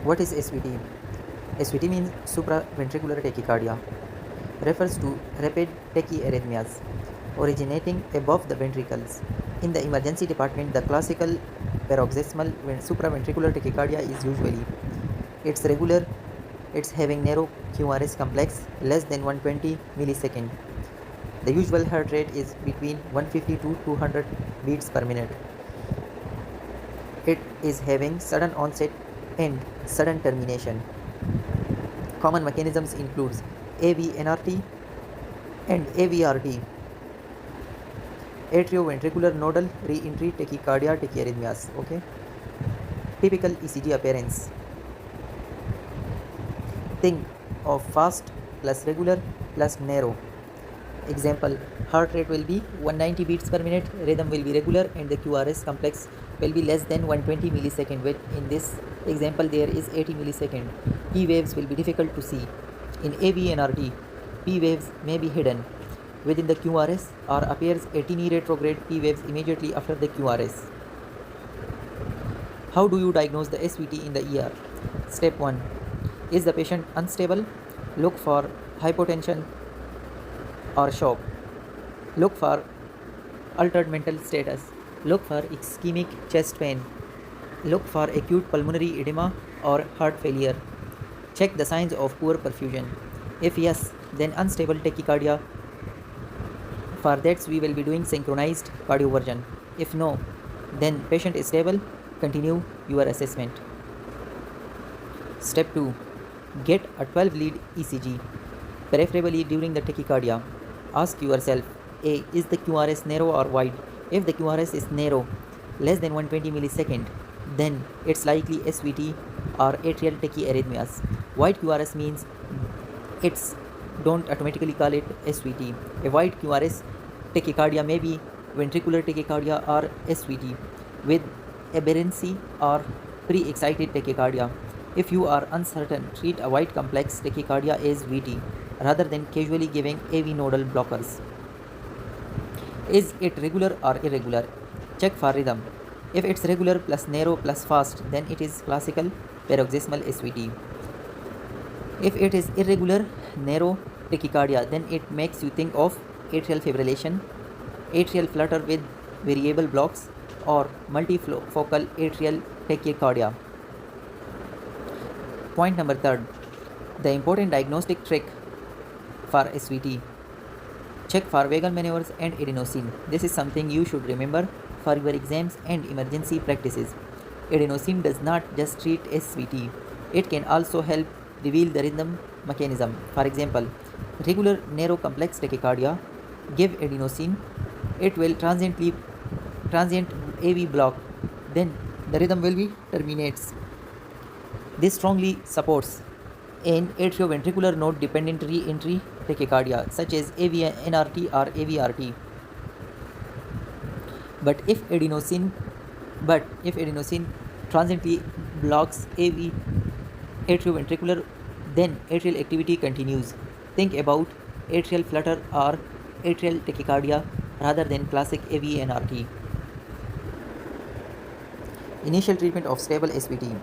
What is SVT? SVT means supraventricular tachycardia, refers to rapid tachyarrhythmias originating above the ventricles. In the emergency department, the classical paroxysmal supraventricular tachycardia is usually it's regular, it's having narrow QRS complex less than 120 millisecond. The usual heart rate is between 150 to 200 beats per minute. It is having sudden onset and sudden termination. Common mechanisms includes AVNRT and AVRT, atrioventricular nodal re-entry tachycardia tachyarrhythmias. Okay. Typical ECG appearance. Think of fast plus regular plus narrow. Example, heart rate will be 190 beats per minute, rhythm will be regular, and the QRS complex will be less than 120 millisecond. But in this example, there is 80 millisecond. P waves will be difficult to see. In AVNRT, P waves may be hidden within the QRS or appears attenuated retrograde P waves immediately after the QRS. How do you diagnose the SVT in the ER? Step 1. Is the patient unstable? Look for hypotension or shock. Look for altered mental status. Look for ischemic chest pain. Look for acute pulmonary edema or heart failure. Check the signs of poor perfusion. If yes, then unstable tachycardia. For that, we will be doing synchronized cardioversion. If no, then patient is stable. Continue your assessment. Step 2. Get a 12 lead ECG, preferably during the tachycardia. Ask yourself, A. Is the QRS narrow or wide? If the QRS is narrow, less than 120 millisecond, then it's likely SVT or atrial tachyarrhythmias. Wide QRS means it's don't automatically call it SVT. A wide QRS tachycardia may be ventricular tachycardia or SVT with aberrancy or pre-excited tachycardia. If you are uncertain, treat a wide complex tachycardia as VT rather than casually giving AV nodal blockers. Is it regular or irregular? Check for rhythm. If it's regular plus narrow plus fast, then it is classical paroxysmal SVT. If it is irregular, narrow tachycardia, then it makes you think of atrial fibrillation, atrial flutter with variable blocks, or multifocal atrial tachycardia. Point number 3. The important diagnostic trick for SVT. Check for vagal maneuvers and adenosine. This is something you should remember for your exams and emergency practices. Adenosine does not just treat SVT, it can also help reveal the rhythm mechanism. For example, regular narrow complex tachycardia, give adenosine, it will transient AV block, then the rhythm will be terminates. This strongly supports an atrioventricular node dependent re-entry tachycardia such as AVNRT or AVRT. But if adenosine transiently blocks atrioventricular, then atrial activity continues. Think about atrial flutter or atrial tachycardia rather than classic AVNRT. Initial treatment of stable SVT.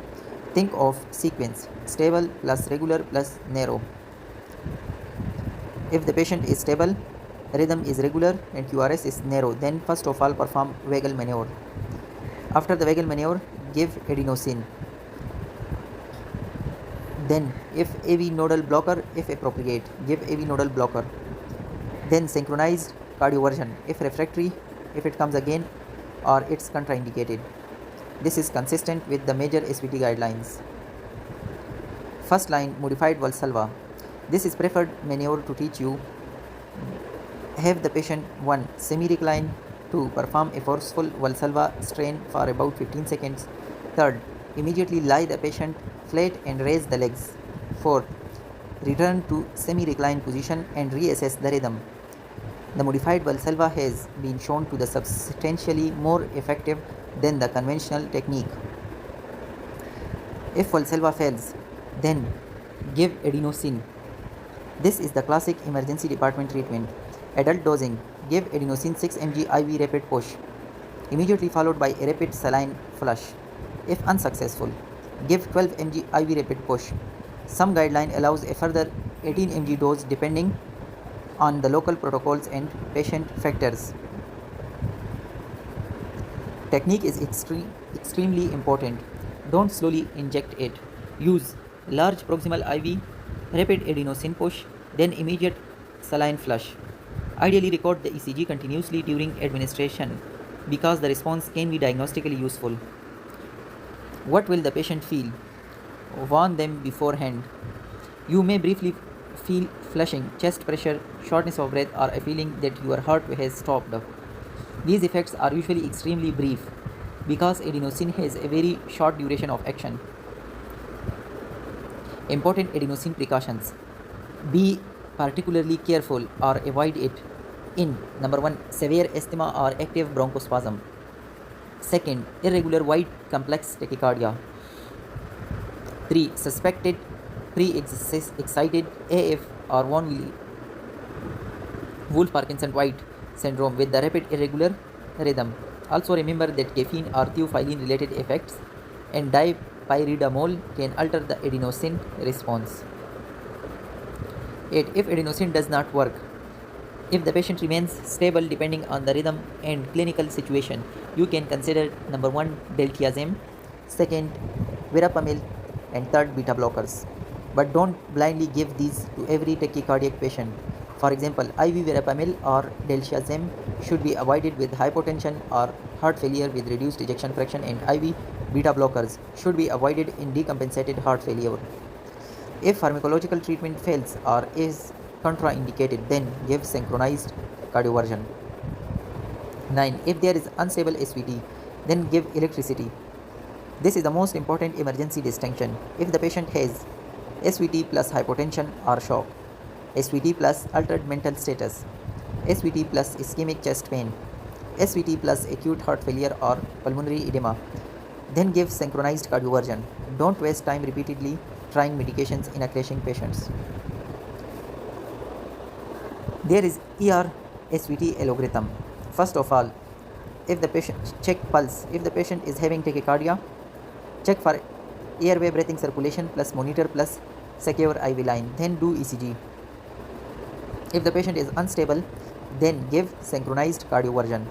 Think of sequence: stable plus regular plus narrow. If the patient is stable, rhythm is regular and QRS is narrow, then first of all perform vagal maneuver. After the vagal maneuver, give adenosine. Then if AV nodal blocker, if appropriate, give AV nodal blocker. Then synchronized cardioversion if refractory, if it comes again, or it's contraindicated. This is consistent with the major SVT guidelines. First line, modified Valsalva. This is preferred maneuver to teach you. Have the patient 1. Semi-recline. 2. Perform a forceful Valsalva strain for about 15 seconds. 3. Immediately lie the patient flat and raise the legs. 4. Return to semi-recline position and reassess the rhythm. The modified Valsalva has been shown to be substantially more effective than the conventional technique. If Valsalva fails, then give adenosine. This is the classic emergency department treatment. Adult dosing, give adenosine 6 mg IV rapid push, immediately followed by a rapid saline flush. If unsuccessful, Give 12 mg IV rapid push. Some guideline allows a further 18 mg dose depending on the local protocols and patient factors. Technique is extremely important. Don't slowly inject it. Use large proximal IV, rapid adenosine push, then immediate saline flush. Ideally record the ECG continuously during administration because the response can be diagnostically useful. What will the patient feel? Warn them beforehand. You may briefly feel flushing, chest pressure, shortness of breath, or a feeling that your heart has stopped. These effects are usually extremely brief because adenosine has a very short duration of action. Important adenosine precautions. Be particularly careful or avoid it in number 1, severe asthma or active bronchospasm. Second, irregular wide complex tachycardia. 3, suspected pre-excited AF or von Wolff-Parkinson-White syndrome with the rapid irregular rhythm. Also remember that caffeine or theophylline related effects and dipyridamole can alter the adenosine response. 8. If adenosine does not work, if the patient remains stable depending on the rhythm and clinical situation, you can consider number 1, diltiazem, second, verapamil, and third, beta blockers. But don't blindly give these to every tachycardic patient. For example, IV verapamil or diltiazem should be avoided with hypotension or heart failure with reduced ejection fraction, and IV beta blockers should be avoided in decompensated heart failure. If pharmacological treatment fails or is contraindicated, then give synchronized cardioversion. 9. If there is unstable SVT, then give electricity. This is the most important emergency distinction. If the patient has SVT plus hypotension or shock, SVT plus altered mental status, SVT plus ischemic chest pain, SVT plus acute heart failure or pulmonary edema, then give synchronized cardioversion. Don't waste time repeatedly trying medications in a crashing patients. There is ER SVT algorithm. First of all, if the patient check pulse, if the patient is having tachycardia, check for airway breathing circulation plus monitor plus secure IV line, then do ECG. If the patient is unstable, then give synchronized cardioversion.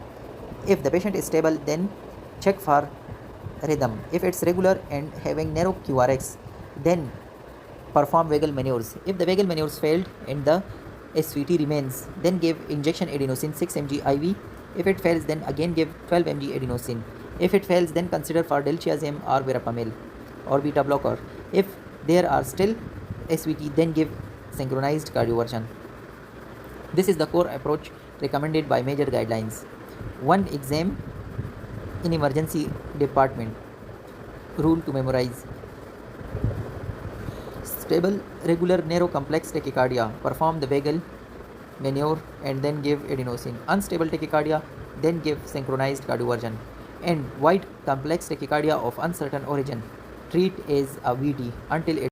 If the patient is stable, then check for rhythm. If it's regular and having narrow QRX, then perform vagal maneuvers. If the vagal maneuvers failed and the SVT remains, then give injection adenosine 6 mg IV. If it fails, then again give 12 mg adenosine. If it fails, then consider for diltiazem or verapamil or beta blocker. If there are still SVT, then give synchronized cardioversion. This is the core approach recommended by major guidelines. 1 exam in emergency department. Rule to memorize. Stable, regular, narrow, complex tachycardia, perform the vagal maneuver and then give adenosine. Unstable tachycardia, then give synchronized cardioversion. And wide, complex tachycardia of uncertain origin, treat as a VD until it